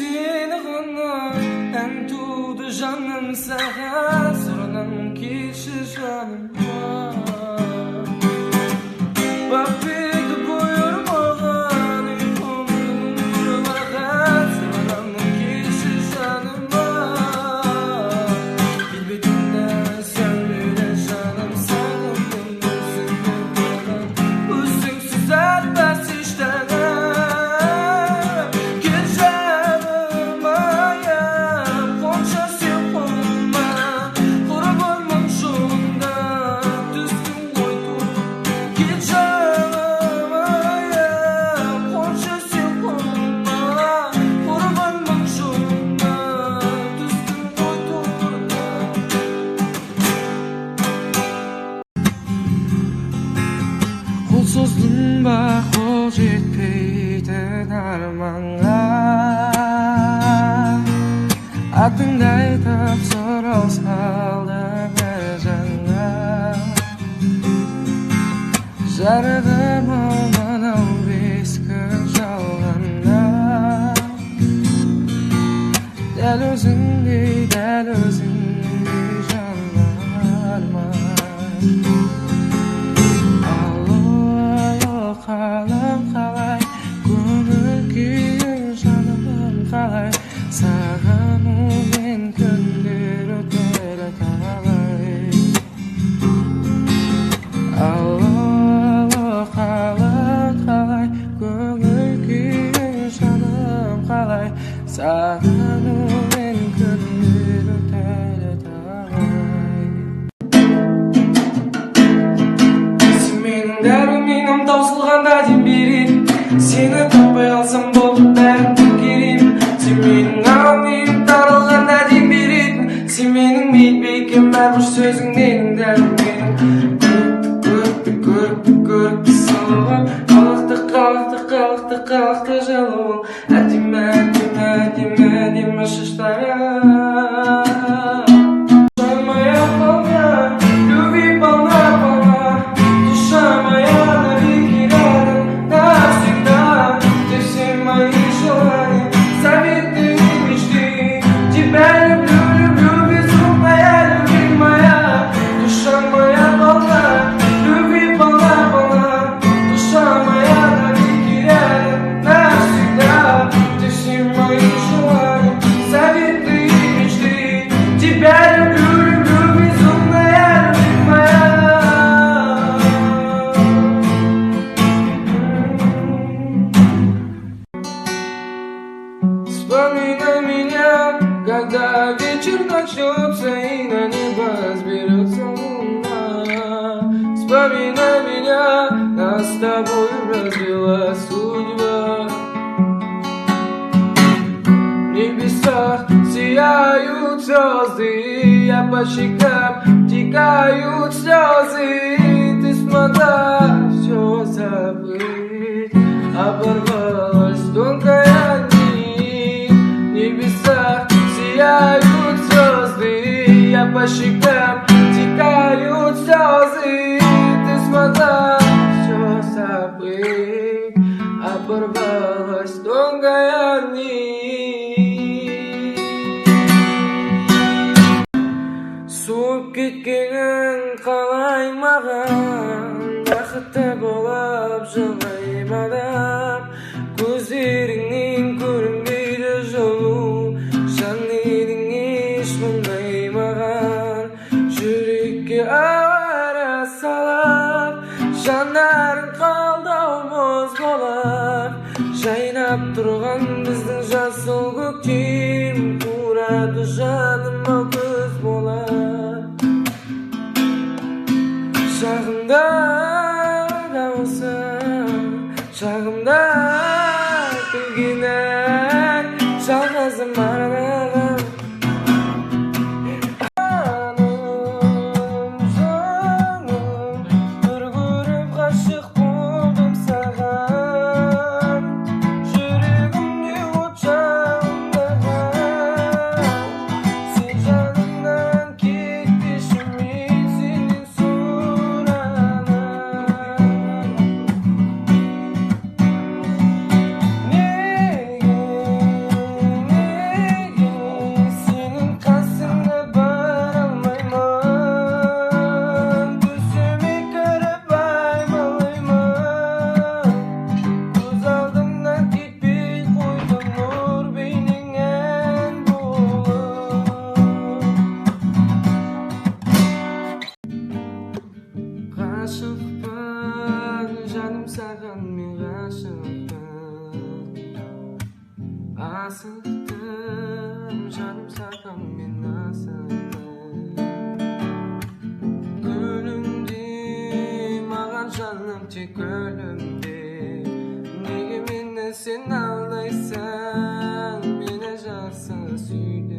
seni ғана ән туды жаным саған сырынан келші жаныма бақ берді бұйырмаған ұйқымның ұрлаған сырынан келші жаныма келбетіңді сәулелі жаным сағындым өзіңді маған өзіңсіз атпас ештеңе Қол создың ба қол жетпейтін арманға атыңды айтып сұрау салды бір жанға жарығым ау мынау бес күн жалғанда дәл өзіңдей жан бар ма қалым қалай көңіл күйің жаным қалай сағынумен күндер өтер талай алло қалым қалай көңіл күйің жаным қалай сағынумен күндер өтер талай сен менің дәріменім таусылғанда дем берейін сені таппай қалсам болды бәрін тіркелейін сен менің аңым тарылғанда дем беретін сен менің менбекем әрбір сөзіңнен дәріменім көрікті сылып қалықты жалуын әдемі шаштарың Вспоминай меня, когда вечер начнется и на небо взберется луна. Вспоминай меня, нас с тобой развела судьба. В небесах сияют звезды, я по щекам текают слезы. Ты смогла все забыть, оборвалась тонкая нить. В небесах сияют звезды, я по щекам текают слезы. Ты смогла все забыть, оборвалась тонкая нить. Суып кеткенін қалай маған, бақытты болып жылаймадым. Көздеріңнен көрінбейді жылу, жан едің еш мұңдай маған. Жүрекке ара салып, жанарың қалдау мұз болып. Жайнап тұрған біздің жасыл көктем, турады жаныма көз болып. Жағымда дауысың, жағымда күлгенің, жалғызым аралағым. Бір көріп ғашық болдым саған, жүрегімде от жалындаған. Сен жанымнан кетпеші, мен сенен сұранам. Неге асықтым, жаным саған мен асықтым. Гүлімде маған жаным тек гүлімде, неге мені сен алдайсың, мені жақсы сүйдің.